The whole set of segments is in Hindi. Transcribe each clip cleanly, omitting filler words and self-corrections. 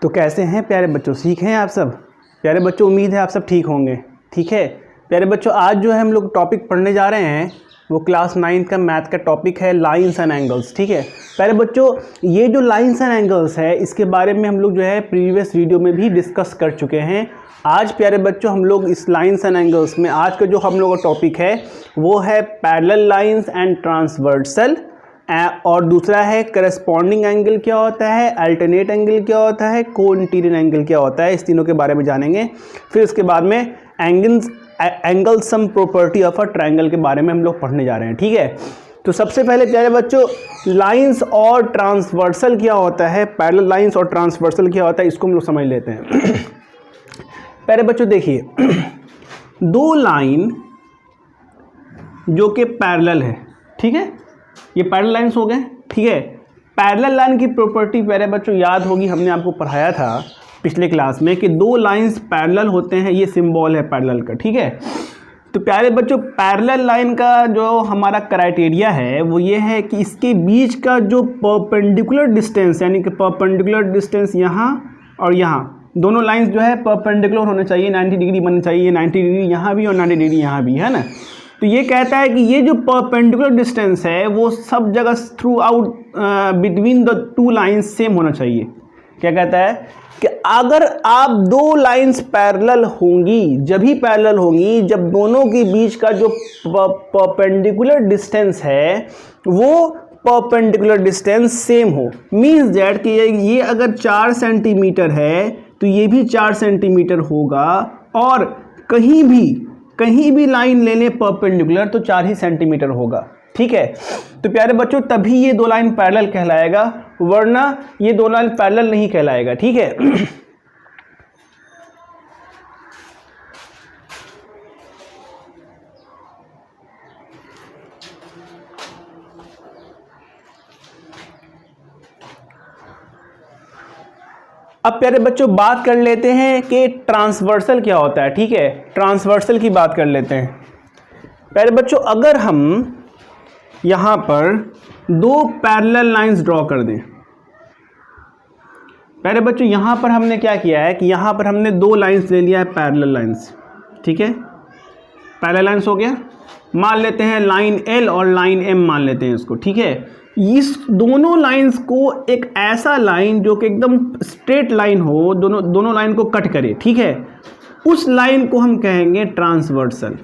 तो कैसे हैं प्यारे बच्चों, ठीक हैं आप सब? प्यारे बच्चों, उम्मीद है आप सब ठीक होंगे। ठीक है प्यारे बच्चों, आज जो है हम लोग टॉपिक पढ़ने जा रहे हैं वो क्लास 9 का मैथ का टॉपिक है लाइंस एंड एंगल्स। ठीक है प्यारे बच्चों, ये जो लाइंस एंड एंगल्स है इसके बारे में हम लोग जो है प्रीवियस वीडियो में भी डिस्कस कर चुके हैं। आज प्यारे बच्चों हम लोग इस लाइंस एंड एंगल्स में आज का जो हम लोग का टॉपिक है वो है पैरेलल लाइंस एंड ट्रांसवर्सल, और दूसरा है करस्पॉन्डिंग एंगल क्या होता है, अल्टरनेट एंगल क्या होता है, को इंटीरियर एंगल क्या होता है। इस तीनों के बारे में जानेंगे। फिर उसके बाद में angle sum property of a triangle के बारे में हम लोग पढ़ने जा रहे हैं। ठीक है, तो सबसे पहले प्यारे बच्चों लाइंस और ट्रांसवर्सल क्या होता है, पैरेलल लाइंस और ट्रांसवर्सल क्या होता है, इसको हम लोग समझ लेते हैं। प्यारे बच्चों देखिए, दो लाइन जो कि पैरेलल है, ठीक है, ये पैरेलल लाइंस हो गए। ठीक है, पैरेलल लाइन की प्रॉपर्टी प्यारे बच्चों याद होगी, हमने आपको पढ़ाया था पिछले क्लास में कि दो लाइंस पैरेलल होते हैं, ये सिंबल है पैरेलल का। ठीक है, तो प्यारे बच्चों पैरेलल लाइन का जो हमारा क्राइटेरिया है वो ये है कि इसके बीच का जो परपेंडिकुलर डिस्टेंस, यानी कि परपेंडिकुलर डिस्टेंस यहाँ और यहाँ दोनों लाइंस जो है परपेंडिकुलर होने चाहिए, 90 डिग्री बनना चाहिए, 90 डिग्री यहाँ भी और 90 डिग्री यहाँ भी, है ना। तो ये कहता है कि ये जो परपेंडिकुलर डिस्टेंस है वो सब जगह through out between the two lines same होना चाहिए। क्या कहता है कि अगर आप दो लाइंस पैरेलल होंगी, जब ही पैरेलल होंगी जब दोनों के बीच का जो परपेंडिकुलर डिस्टेंस है वो परपेंडिकुलर डिस्टेंस सेम हो। मीन्स दैट कि ये अगर 4 सेंटीमीटर है तो ये भी 4 सेंटीमीटर होगा, और कहीं भी लाइन ले लें परपेंडिकुलर तो 4 ही सेंटीमीटर होगा। ठीक है, तो प्यारे बच्चों तभी ये दो लाइन पैरेलल कहलाएगा, वरना ये दो लाइन पैरेलल नहीं कहलाएगा। ठीक है, अब प्यारे बच्चों बात कर लेते हैं कि ट्रांसवर्सल क्या होता है। ठीक है, ट्रांसवर्सल की बात कर लेते हैं। प्यारे बच्चों अगर हम यहाँ पर दो पैरेलल लाइंस ड्रॉ कर दें, प्यारे बच्चों यहाँ पर हमने क्या किया है कि यहाँ पर हमने दो लाइंस ले लिया है पैरेलल लाइंस। ठीक है, पैरेलल लाइंस हो गया, मान लेते हैं लाइन एल और लाइन एम मान लेते हैं इसको। ठीक है, इस दोनों लाइंस को एक ऐसा लाइन जो कि एकदम स्ट्रेट लाइन हो, दोनों लाइन को कट करे, ठीक है, उस लाइन को हम कहेंगे ट्रांसवर्सल।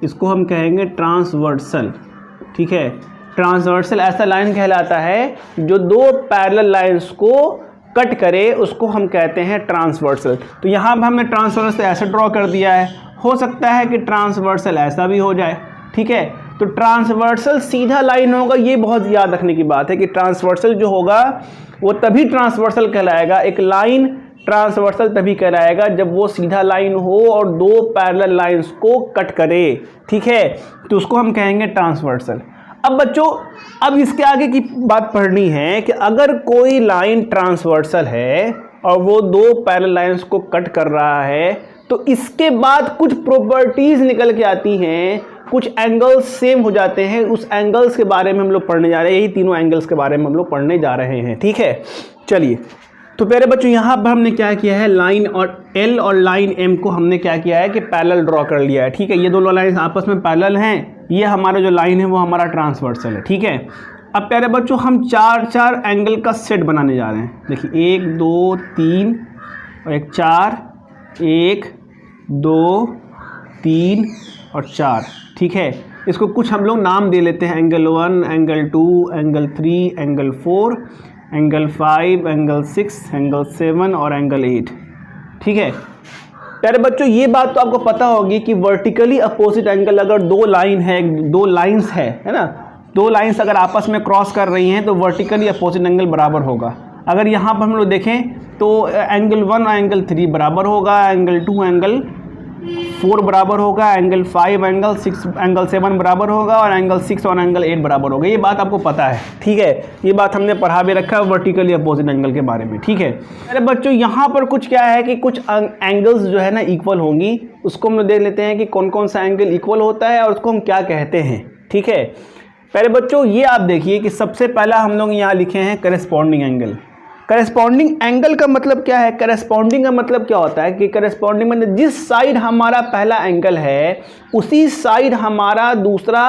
इसको हम कहेंगे ट्रांसवर्सल। ठीक है, ट्रांसवर्सल ऐसा लाइन कहलाता है जो दो पैरेलल लाइंस को कट करे, उसको हम कहते हैं ट्रांसवर्सल। तो यहाँ पर हमने ट्रांसवर्सल ऐसे ड्रॉ कर दिया है, हो सकता है कि ट्रांसवर्सल ऐसा भी हो जाए। ठीक है, तो ट्रांसवर्सल सीधा लाइन होगा, ये बहुत याद रखने की बात है कि ट्रांसवर्सल जो होगा वो तभी ट्रांसवर्सल कहलाएगा, एक लाइन ट्रांसवर्सल तभी कहलाएगा जब वो सीधा लाइन हो और दो पैरेलल लाइंस को कट करे। ठीक है, तो उसको हम कहेंगे ट्रांसवर्सल। अब बच्चों अब इसके आगे की बात पढ़नी है कि अगर कोई लाइन ट्रांसवर्सल है और वो दो पैरेलल लाइंस को कट कर रहा है तो इसके बाद कुछ प्रॉपर्टीज निकल के आती हैं, कुछ एंगल्स सेम हो जाते हैं। उस एंगल्स के बारे में हम लोग पढ़ने जा रहे हैं, यही तीनों एंगल्स के बारे में हम लोग पढ़ने जा रहे हैं। ठीक है, चलिए, तो प्यारे बच्चों यहाँ पर हमने क्या किया है, लाइन और एल और लाइन एम को हमने क्या किया है कि पैरेलल ड्रॉ कर लिया है। ठीक है, ये दोनों लाइन आपस में पैरेलल हैं, ये हमारा जो लाइन है वो हमारा ट्रांसवर्सल है। ठीक है, अब प्यारे बच्चों हम चार एंगल का सेट बनाने जा रहे हैं। देखिए 1 2 3 और एक 4, 1 2 3 और 4। ठीक है, इसको कुछ हम लोग नाम दे लेते हैं, angle 1, angle 2, angle 3, angle 4, angle 5, angle 6, angle 7 और एंगल 8। ठीक है प्यारे बच्चों, ये बात तो आपको पता होगी कि वर्टिकली अपोजिट एंगल अगर दो लाइंस है ना, दो लाइंस अगर आपस में क्रॉस कर रही हैं तो वर्टिकली अपोजिट एंगल बराबर होगा। अगर यहाँ पर हम लोग देखें तो एंगल 1 और एंगल 3 बराबर होगा, एंगल 2 एंगल 4 बराबर होगा, एंगल 5 एंगल 6 एंगल 7 बराबर होगा और एंगल 6 और एंगल 8 बराबर होगा। ये बात आपको पता है। ठीक है, ये बात हमने पढ़ा भी रखा है वर्टिकली अपोजिट एंगल के बारे में। ठीक है, अरे बच्चों यहाँ पर कुछ क्या है कि कुछ एंगल्स जो है ना इक्वल होंगी, उसको हम लोग देख लेते हैं कि कौन कौन सा एंगल इक्वल होता है और उसको हम क्या कहते हैं। ठीक है, पहले बच्चों ये आप देखिए कि सबसे पहला हम लोग यहाँ लिखे हैं करस्पॉन्डिंग एंगल। करस्पॉन्डिंग एंगल का मतलब क्या है? करस्पॉन्डिंग का मतलब क्या होता है कि करस्पॉन्डिंग मतलब जिस साइड हमारा पहला एंगल है उसी साइड हमारा दूसरा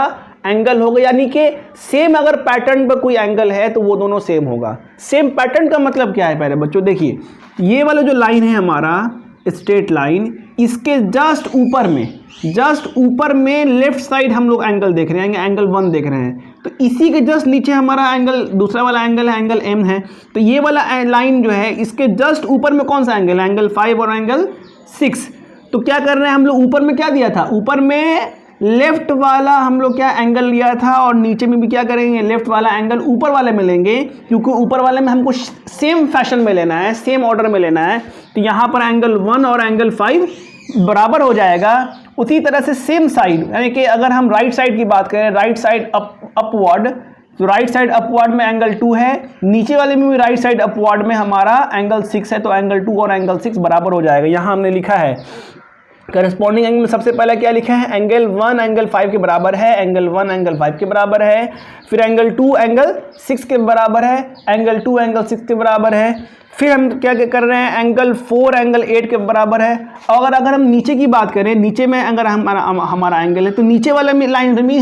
एंगल होगा, यानी कि सेम अगर पैटर्न पर कोई एंगल है तो वो दोनों सेम होगा। सेम पैटर्न का मतलब क्या है पहले बच्चों देखिए, ये वाला जो लाइन है हमारा स्ट्रेट लाइन, इसके जस्ट ऊपर में लेफ्ट साइड हम लोग एंगल देख रहे हैं, एंगल 1 देख रहे हैं, तो इसी के जस्ट नीचे हमारा एंगल दूसरा वाला एंगल है, एंगल M है। तो ये वाला लाइन जो है इसके जस्ट ऊपर में कौन सा एंगल है? एंगल 5 और एंगल 6। तो क्या कर रहे हैं हम लोग, ऊपर में क्या दिया था? ऊपर में लेफ्ट वाला हम लोग क्या एंगल लिया था, और नीचे में भी क्या करेंगे? लेफ्ट वाला एंगल ऊपर वाले में लेंगे, क्योंकि ऊपर वाले में हमको सेम फैशन में लेना है, सेम ऑर्डर में लेना है। तो यहाँ पर एंगल 1 और एंगल 5 बराबर हो जाएगा। उसी तरह से सेम साइड, यानी कि अगर हम राइट साइड की बात करें, राइट साइड अपवर्ड, तो राइट साइड अपवर्ड में एंगल 2 है, नीचे वाले में भी राइट साइड अपवर्ड में हमारा एंगल 6 है, तो एंगल 2 और एंगल 6 बराबर हो जाएगा। यहाँ हमने लिखा है करस्पॉन्डिंग एंगल में सबसे पहले क्या लिखा है? एंगल 1 एंगल 5 के बराबर है, एंगल 1 एंगल 5 के बराबर है, फिर एंगल 2 एंगल 6 के बराबर है, एंगल 2 एंगल 6 के बराबर है, फिर हम क्या कर रहे हैं? एंगल 4 एंगल 8 के बराबर है। और अगर हम नीचे की बात करें, नीचे में अगर हमारा एंगल है तो नीचे वाला में लाइन में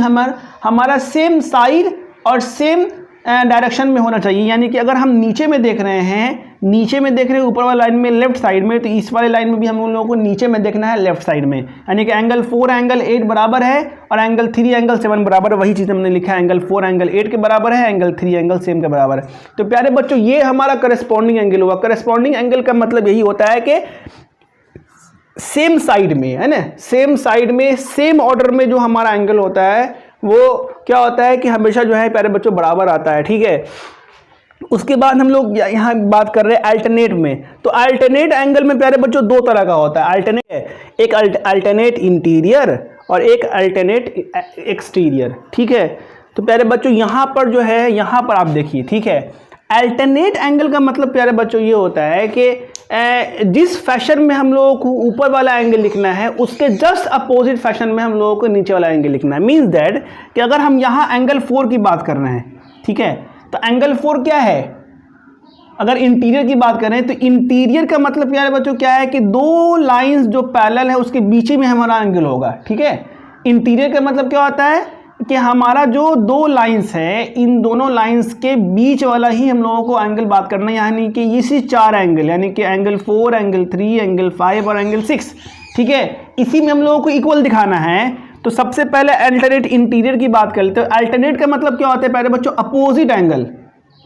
हमारा सेम साइड और सेम डायरेक्शन में होना चाहिए, यानी कि अगर हम नीचे में देख रहे हैं ऊपर वाला लाइन में लेफ्ट साइड में, तो इस वाले लाइन में भी हम लोगों को नीचे में देखना है लेफ्ट साइड में, यानी कि एंगल 4 एंगल 8 बराबर है और एंगल 3 एंगल 7 बराबर है। वही चीज़ हमने लिखा है, एंगल 4 एंगल 8 के बराबर है, एंगल 3 एंगल 7 के बराबर है। तो प्यारे बच्चों ये हमारा करस्पॉन्डिंग एंगल हुआ। करस्पॉन्डिंग एंगल का मतलब यही होता है कि सेम साइड में, है ना, सेम साइड में सेम ऑर्डर में जो हमारा एंगल होता है वो क्या होता है कि हमेशा जो है प्यारे बच्चों बराबर आता है। ठीक है, उसके बाद हम लोग यहाँ बात कर रहे हैं अल्टरनेट में। तो अल्टरनेट एंगल में प्यारे बच्चों दो तरह का होता है। एक अल्टरनेट इंटीरियर और एक अल्टरनेट एक्सटीरियर। ठीक है, तो प्यारे बच्चों यहाँ पर जो है, यहाँ पर आप देखिए, ठीक है, अल्टरनेट एंगल का मतलब प्यारे बच्चों ये होता है कि जिस फैशन में हम लोगों को ऊपर वाला एंगल लिखना है उसके जस्ट अपोजिट फैशन में हम लोगों को नीचे वाला एंगल लिखना है। मीन्स दैट कि अगर हम यहाँ एंगल 4 की बात कर रहे हैं, ठीक है, तो एंगल 4 क्या है? अगर इंटीरियर की बात करें तो इंटीरियर का मतलब प्यारे बच्चों क्या है कि दो लाइंस जो पैरेलल है उसके बीच में हमारा एंगल होगा। ठीक है, इंटीरियर का मतलब क्या होता है कि हमारा जो दो लाइंस है, इन दोनों लाइंस के बीच वाला ही हम लोगों को एंगल बात करना है, यानी कि इसी 4 एंगल, यानी कि एंगल 4 एंगल 3 एंगल 5 और एंगल 6। ठीक है, इसी में हम लोगों को इक्वल दिखाना है। तो सबसे पहले अल्टरनेट इंटीरियर की बात कर लेते हैं। अल्टरनेट का मतलब क्या होता है प्यारे बच्चों? Opposite angle.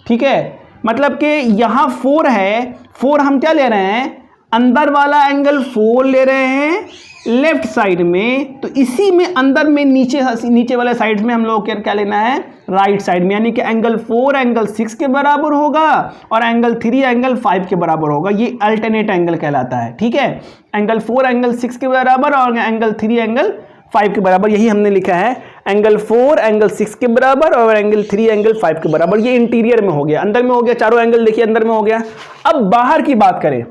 ठीक है, मतलब कि यहाँ 4 है, 4 हम क्या ले रहे हैं? अंदर वाला एंगल 4 ले रहे हैं लेफ्ट साइड में, तो इसी में अंदर में नीचे वाले साइड में हम लोग क्या लेना है? राइट साइड में, यानी कि एंगल 4 एंगल 6 के बराबर होगा और एंगल 3 एंगल 5 के बराबर होगा। ये अल्टरनेट एंगल कहलाता है। ठीक है, एंगल 4 एंगल 6 के बराबर और एंगल 3 एंगल 5 के बराबर, यही हमने लिखा है, एंगल 4 एंगल 6 के बराबर और एंगल 3 एंगल 5 के बराबर। ये इंटीरियर में हो गया, अंदर में हो गया, चारों एंगल देखिए अंदर में हो गया। अब बाहर की बात करें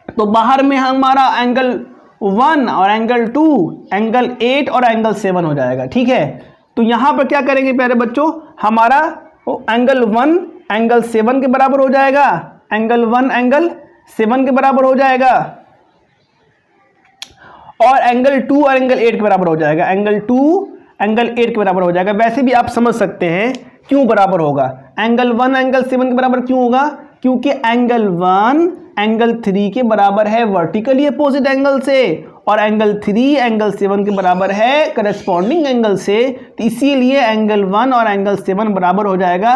तो बाहर में हमारा एंगल 1 और एंगल 2 एंगल 8 और एंगल 7 हो जाएगा। ठीक है, तो यहाँ पर क्या करेंगे प्यारे बच्चों? हमारा एंगल 1 एंगल 7 के बराबर हो जाएगा, एंगल 1 एंगल 7 के बराबर हो जाएगा और एंगल 2 और एंगल 8 के बराबर हो जाएगा, एंगल 2 एंगल 8 के बराबर हो जाएगा। वैसे भी आप समझ सकते हैं क्यों बराबर होगा। एंगल 1 एंगल 7 के बराबर क्यों होगा? क्योंकि एंगल 1 एंगल 3 के बराबर है वर्टिकली अपोजिट एंगल से और एंगल 3 एंगल 7 के बराबर है करस्पॉन्डिंग एंगल से, तो इसीलिए एंगल 1 और एंगल 7 बराबर हो जाएगा।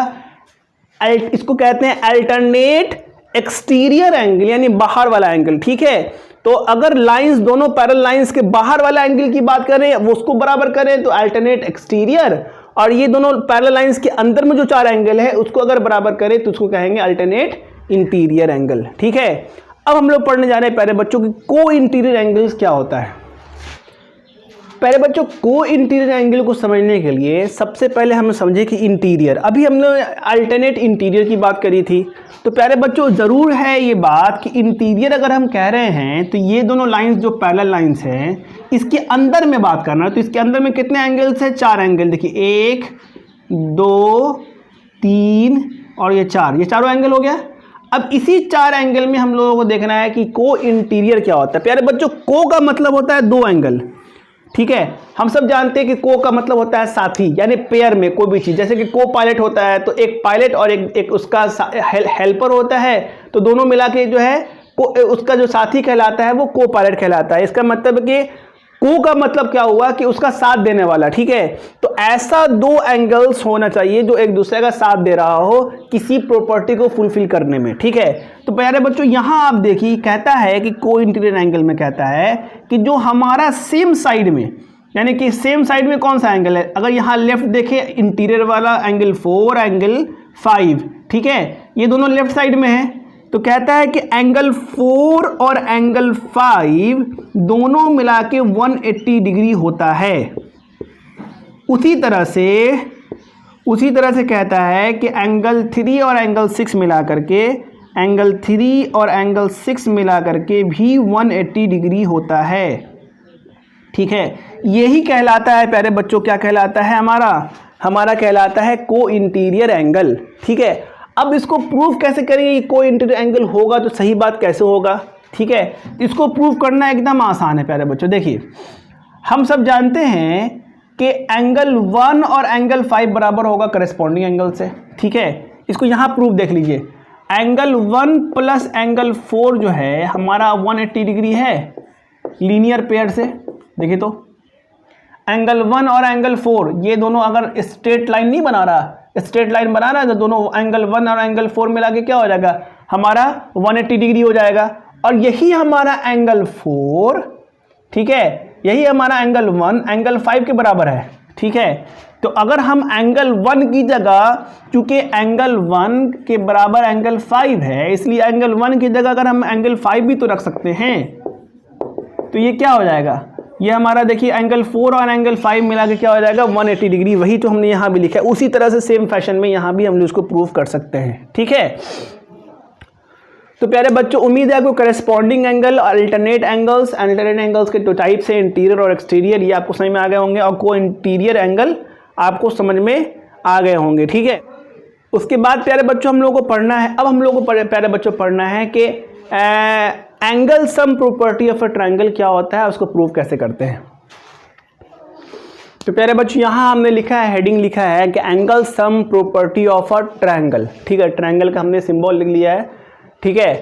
इसको कहते हैं अल्टरनेट एक्सटीरियर एंगल, यानी बाहर वाला एंगल। ठीक है, तो अगर लाइंस दोनों पैरेलल लाइंस के बाहर वाला एंगल की बात करें, वो उसको बराबर करें तो अल्टरनेट एक्सटीरियर, और ये दोनों पैरेलल लाइंस के अंदर में जो 4 एंगल है उसको अगर बराबर करें तो उसको कहेंगे अल्टरनेट इंटीरियर एंगल। ठीक है, अब हम लोग पढ़ने जा रहे हैं प्यारे बच्चों की को इंटीरियर एंगल्स क्या होता है। प्यारे बच्चों, को इंटीरियर एंगल को समझने के लिए सबसे पहले हम समझे कि इंटीरियर, अभी हमने अल्टरनेट इंटीरियर की बात करी थी, तो प्यारे बच्चों ज़रूर है ये बात कि इंटीरियर अगर हम कह रहे हैं तो ये दोनों लाइंस जो पैरेलल लाइंस हैं इसके अंदर में बात करना है। तो इसके अंदर में कितने एंगल्स हैं? 4 एंगल। देखिए 1 2 3 और ये 4, ये चारों एंगल हो गया। अब इसी 4 एंगल में हम लोगों को देखना है कि को इंटीरियर क्या होता है। प्यारे बच्चों, को का मतलब होता है 2 एंगल, ठीक है। हम सब जानते हैं कि को का मतलब होता है साथी, यानी पेयर में कोई भी चीज, जैसे कि को पायलट होता है तो एक पायलट और एक उसका हेल्पर होता है, तो दोनों मिला के जो है उसका जो साथी कहलाता है वो को पायलट कहलाता है। इसका मतलब कि को का मतलब क्या हुआ कि उसका साथ देने वाला, ठीक है। तो ऐसा 2 एंगल्स होना चाहिए जो एक दूसरे का साथ दे रहा हो किसी प्रॉपर्टी को फुलफिल करने में, ठीक है। तो प्यारे बच्चों यहां आप देखिए कहता है कि को इंटीरियर एंगल में कहता है कि जो हमारा सेम साइड में, यानी कि सेम साइड में कौन सा एंगल है, अगर यहां लेफ्ट देखें इंटीरियर वाला एंगल 4 एंगल 5, ठीक है, ये दोनों लेफ्ट साइड में है, तो कहता है कि एंगल 4 और एंगल 5 दोनों मिला के 180 डिग्री होता है। उसी तरह से कहता है कि एंगल 3 और एंगल 6 मिला करके, एंगल 3 और एंगल 6 मिला करके भी 180 डिग्री होता है, ठीक है। यही कहलाता है प्यारे बच्चों, क्या कहलाता है हमारा कहलाता है को इंटीरियर एंगल, ठीक है। अब इसको प्रूव कैसे करेंगे कि को इंटीरियर एंगल होगा तो सही बात कैसे होगा, ठीक है। इसको प्रूव करना एकदम आसान है प्यारे बच्चों। देखिए हम सब जानते हैं कि एंगल 1 और एंगल 5 बराबर होगा करस्पॉन्डिंग एंगल से, ठीक है। इसको यहाँ प्रूफ देख लीजिए, एंगल 1 प्लस एंगल 4 जो है हमारा 180 डिग्री है लीनियर पेयर से। देखिए तो एंगल 1 और एंगल 4 ये दोनों अगर स्ट्रेट लाइन नहीं बना रहा, स्ट्रेट लाइन बना रहा है तो दोनों एंगल 1 और एंगल 4 मिला के क्या हो जाएगा हमारा 180 डिग्री हो जाएगा। और यही हमारा एंगल 4, ठीक है, यही हमारा एंगल 1 एंगल 5 के बराबर है, ठीक है। तो अगर हम एंगल 1 की जगह, चूंकि एंगल 1 के बराबर एंगल 5 है, इसलिए एंगल 1 की जगह अगर हम एंगल 5 भी तो रख सकते हैं, तो ये क्या हो जाएगा, ये हमारा देखिए एंगल 4 और एंगल 5 मिला के क्या हो जाएगा 180 डिग्री। वही तो हमने यहाँ भी लिखा है, उसी तरह से सेम फैशन में यहाँ भी हम उसको प्रूव कर सकते हैं, ठीक है। तो प्यारे बच्चों उम्मीद है आपको करस्पॉन्डिंग एंगल, अल्टरनेट एंगल्स के 2 टाइप्स है, इंटीरियर और एक्सटीरियर, ये आपको समझ में आ गए होंगे, और को इंटीरियर एंगल आपको समझ में आ गए होंगे, ठीक है। उसके बाद प्यारे बच्चों हम लोगों को पढ़ना है, अब हम लोगों को प्यारे बच्चों पढ़ना है कि angle sum property of a triangle क्या होता है, उसको प्रूव कैसे करते हैं। तो प्यारे बच्चों यहाँ हमने लिखा है, हेडिंग लिखा है कि angle sum property of a triangle, ठीक है। ट्रायंगल का हमने सिंबल लिख लिया है, ठीक है।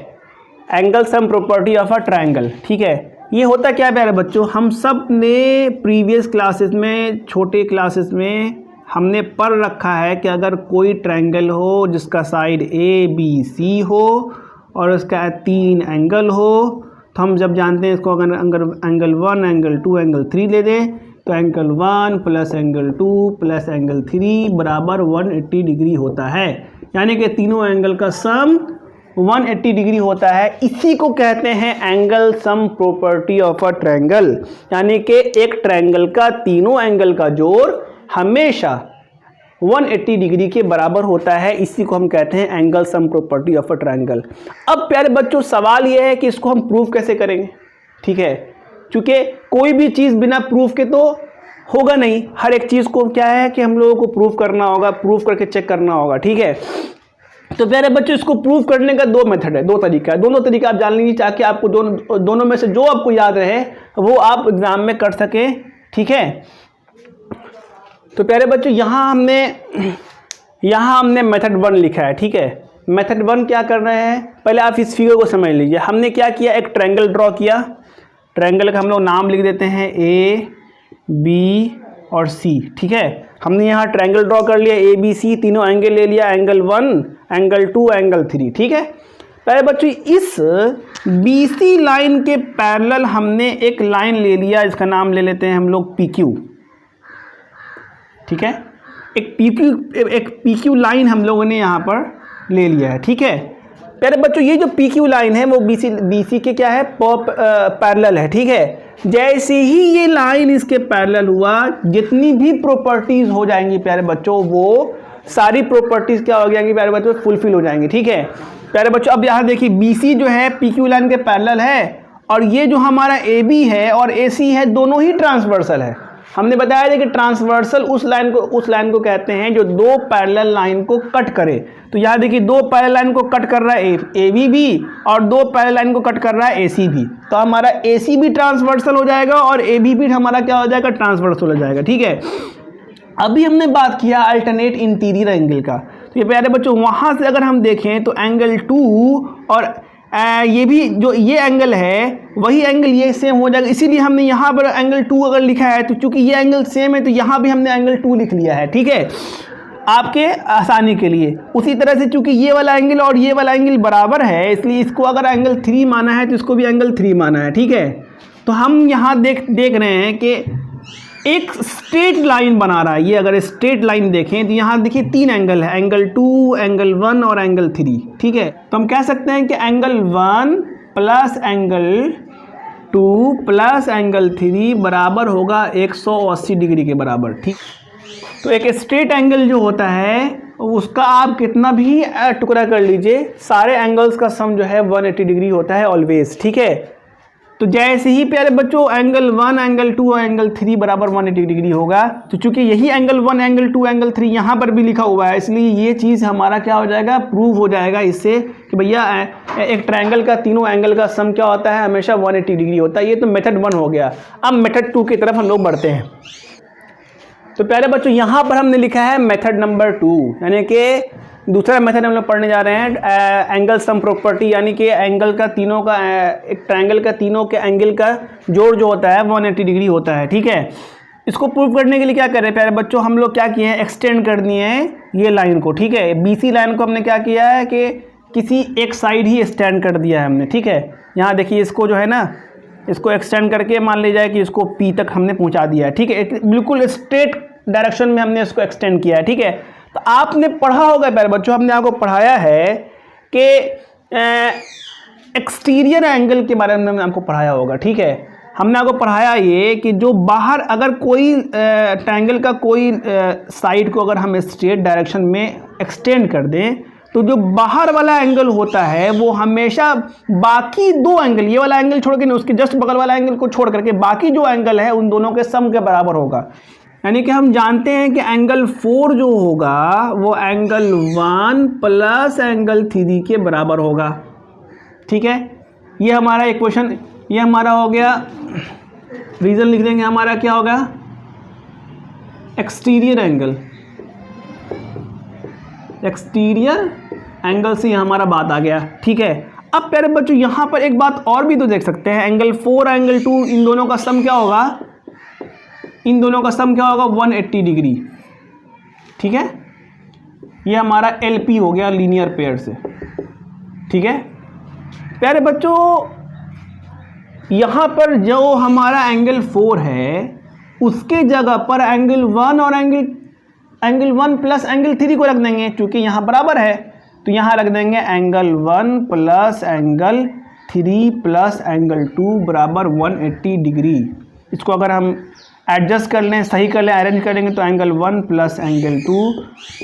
Angle sum property of a triangle, ठीक है। ये होता क्या है प्यारे बच्चों, हम सब ने प्रीवियस क्लासेस में, छोटे क्लासेस में हमने पढ़ रखा है कि अगर कोई ट्रायंगल हो जिसका साइड ABC हो और उसका 3 एंगल हो, तो हम जब जानते हैं इसको अगर एंगल 1 एंगल 2 एंगल 3 ले दें तो angle 1 plus angle 2 plus angle 3 बराबर 180 डिग्री होता है, यानी कि तीनों एंगल का सम 180 डिग्री होता है। इसी को कहते हैं angle sum property of a triangle, यानी कि एक ट्रायंगल का तीनों एंगल का जोड़ हमेशा 180 डिग्री के बराबर होता है। इसी को हम कहते हैं angle sum property of a triangle. अब प्यारे बच्चों सवाल यह है कि इसको हम प्रूफ कैसे करेंगे, ठीक है। क्योंकि कोई भी चीज़ बिना प्रूफ के तो होगा नहीं, हर एक चीज़ को क्या है कि हम लोगों को प्रूफ करना होगा, प्रूफ करके चेक करना होगा, ठीक है। तो प्यारे बच्चों इसको प्रूफ करने का 2 मेथड है, 2 तरीका है। दोनों तरीका आप जान लीजिए ताकि आपको दोनों में से जो आपको याद रहे वो आप एग्जाम में कर सकें, ठीक है। तो प्यारे बच्चों यहाँ हमने मेथड 1 लिखा है, ठीक है। मेथड 1 क्या कर रहे हैं, पहले आप इस फिगर को समझ लीजिए। हमने क्या किया, एक ट्रायंगल ड्रॉ किया, ट्रायंगल का हम लोग नाम लिख देते हैं A, B और C, ठीक है। हमने यहाँ ट्रायंगल ड्रॉ कर लिया, ABC, तीनों एंगल ले लिया, एंगल 1 एंगल 2 एंगल 3, ठीक है। पहले बच्चों इस BC लाइन के पैरेलल हमने एक लाइन ले लिया, इसका नाम ले लेते हैं हम लोग PQ, ठीक है। एक PQ लाइन हम लोगों ने यहाँ पर ले लिया है, ठीक है। प्यारे बच्चों ये जो PQ लाइन है वो BC के क्या है, पैरेलल है, ठीक है। जैसे ही ये लाइन इसके पैरेलल हुआ, जितनी भी प्रॉपर्टीज हो जाएंगी प्यारे बच्चों, वो सारी प्रॉपर्टीज क्या हो जाएंगी प्यारे बच्चों, फुलफिल हो जाएंगी, ठीक है। प्यारे बच्चों अब यहाँ देखिए BC जो है PQ लाइन के पैरेलल है, और ये जो हमारा AB है और AC है दोनों ही ट्रांसवर्सल है, हमने बताया था कि ट्रांसवर्सल उस लाइन को कहते हैं जो दो पैरेलल लाइन को कट करे। तो यहाँ देखिए दो पैरेलल लाइन को कट कर रहा है AB भी और दो पैरेलल लाइन को कट कर रहा है AC भी। तो हमारा AC भी ट्रांसवर्सल हो जाएगा और AB भी हमारा क्या हो जाएगा, ट्रांसवर्सल हो जाएगा। ठीक है, अभी हमने बात किया अल्टरनेट इंटीरियर एंगल का। तो ये प्यारे बच्चों वहाँ से अगर हम देखें तो एंगल 2 और ये भी जो ये एंगल है वही एंगल ये सेम हो जाएगा, इसीलिए हमने यहाँ पर एंगल 2 अगर लिखा है तो चूंकि ये एंगल सेम है तो यहाँ भी हमने एंगल 2 लिख लिया है। ठीक है, आपके आसानी के लिए। उसी तरह से चूंकि ये वाला एंगल और ये वाला एंगल बराबर है इसलिए इसको अगर एंगल 3 माना है तो इसको भी एंगल 3 माना है। ठीक है, तो हम यहाँ देख रहे हैं कि एक स्ट्रेट लाइन बना रहा है। ये अगर स्ट्रेट लाइन देखें तो यहाँ देखिए 3 एंगल है, एंगल 2, एंगल 1 और एंगल 3। ठीक है, तो हम कह सकते हैं कि angle 1 plus angle 2 plus angle 3 बराबर होगा 180 डिग्री के बराबर। ठीक, तो एक स्ट्रेट एंगल जो होता है उसका आप कितना भी टुकड़ा कर लीजिए, सारे एंगल्स का सम जो है 180 डिग्री होता है ऑलवेज। ठीक है, तो जैसे ही प्यारे बच्चों एंगल 1, एंगल 2 और एंगल 3 बराबर 180 डिग्री होगा तो चूंकि यही एंगल 1, एंगल 2, एंगल 3 यहाँ पर भी लिखा हुआ है इसलिए ये चीज़ हमारा क्या हो जाएगा, प्रूव हो जाएगा इससे कि भैया एक ट्रायंगल का तीनों एंगल का सम क्या होता है, हमेशा 180 डिग्री होता है। ये तो मेथड 1 हो गया। अब मेथड 2 की तरफ हम लोग बढ़ते हैं। तो प्यारे बच्चों यहाँ पर हमने लिखा है मेथड नंबर 2, यानी कि दूसरा मेथड हम लोग पढ़ने जा रहे हैं एंगल सम प्रॉपर्टी, यानी कि एंगल का तीनों का एक ट्रायंगल का तीनों के एंगल का जोड़ जो होता है 180 डिग्री होता है। ठीक है, इसको प्रूव करने के लिए क्या कर रहे हैं प्यारे बच्चों, हम लोग क्या किए हैं, एक्सटेंड कर दिए हैं ये लाइन को। ठीक है, BC लाइन को हमने क्या किया है कि किसी एक साइड ही एक्सटेंड कर दिया है हमने। ठीक है, यहाँ देखिए इसको जो है ना, इसको एक्सटेंड करके मान लीजिए जाए कि इसको P तक हमने पहुँचा दिया है। ठीक है, बिल्कुल स्ट्रेट डायरेक्शन में हमने इसको एक्सटेंड किया है। ठीक है, तो आपने पढ़ा होगा प्यारे बच्चों, हमने आपको पढ़ाया है कि एक्सटीरियर एंगल के बारे में हमने आपको पढ़ाया होगा। ठीक है, हमने आपको पढ़ाया ये कि जो बाहर अगर कोई ट्रायंगल का कोई साइड को अगर हम स्ट्रेट डायरेक्शन में एक्सटेंड कर दें तो जो बाहर वाला एंगल होता है वो हमेशा बाकी दो एंगल, ये वाला एंगल छोड़ के नहीं, उसके जस्ट बगल वाला एंगल को छोड़ करके बाकी जो एंगल है उन दोनों के सम के बराबर होगा। यानी कि हम जानते हैं कि एंगल 4 जो होगा वो एंगल 1 प्लस एंगल 3 के बराबर होगा। ठीक है, ये हमारा इक्वेशन, ये हमारा हो गया, रीजन लिख देंगे हमारा क्या होगा, एक्सटीरियर एंगल। एक्सटीरियर एंगल से हमारा बात आ गया। ठीक है, अब प्यारे बच्चों यहाँ पर एक बात और भी तो देख सकते हैं, एंगल 4 एंगल 2 इन दोनों का सम क्या होगा, इन दोनों का सम क्या होगा, 180 डिग्री। ठीक है, ये हमारा LP हो गया लीनियर पेयर से। ठीक है प्यारे बच्चों, यहाँ पर जो हमारा एंगल 4 है उसके जगह पर एंगल 1 और एंगल 1 प्लस एंगल 3 को रख देंगे, क्योंकि यहाँ बराबर है तो यहाँ रख देंगे angle 1 plus angle 3 plus angle 2 बराबर 180 डिग्री। इसको अगर हम एडजस्ट कर लें, सही कर लें, अरेंज करेंगे तो angle 1 plus angle 2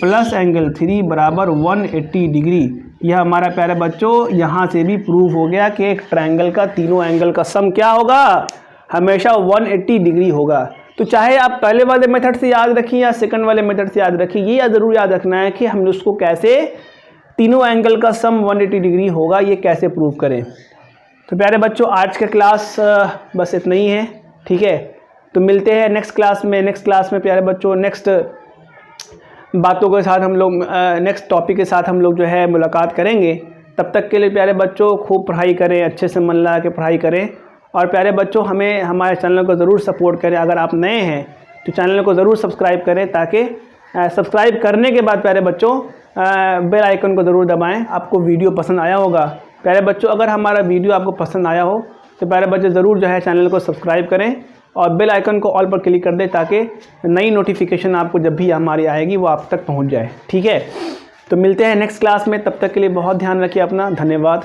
plus angle 3 बराबर 180 डिग्री। यह हमारा प्यारे बच्चों यहाँ से भी प्रूव हो गया कि एक ट्रायंगल का तीनों एंगल का सम क्या होगा, हमेशा 180 डिग्री होगा। तो चाहे आप पहले वाले मेथड से याद रखिए या सेकंड वाले मेथड से याद रखिए, ये ज़रूर याद रखना है कि हम उसको कैसे तीनों एंगल का सम 180 डिग्री होगा ये कैसे प्रूव करें। तो प्यारे बच्चों आज का क्लास बस इतना ही है। ठीक है, तो मिलते हैं नेक्स्ट क्लास में। नेक्स्ट क्लास में प्यारे बच्चों नेक्स्ट बातों के साथ हम लोग नेक्स्ट टॉपिक के साथ हम लोग जो है मुलाकात करेंगे। तब तक के लिए प्यारे बच्चों खूब पढ़ाई करें, अच्छे से मन लगा के पढ़ाई करें। और प्यारे बच्चों हमें हमारे चैनल को ज़रूर सपोर्ट करें। अगर आप नए हैं तो चैनल को ज़रूर सब्सक्राइब करें, ताकि सब्सक्राइब करने के बाद प्यारे बच्चों बेल आइकन को ज़रूर दबाएं। आपको वीडियो पसंद आया होगा प्यारे बच्चों, अगर हमारा वीडियो आपको पसंद आया हो तो प्यारे बच्चे ज़रूर जो है चैनल को सब्सक्राइब करें और बेल आइकन को ऑल पर क्लिक कर दें, ताकि नई नोटिफिकेशन आपको जब भी हमारी आएगी वो आप तक पहुंच जाए। ठीक है, तो मिलते हैं नेक्स्ट क्लास में। तब तक के लिए बहुत ध्यान रखिए अपना। धन्यवाद।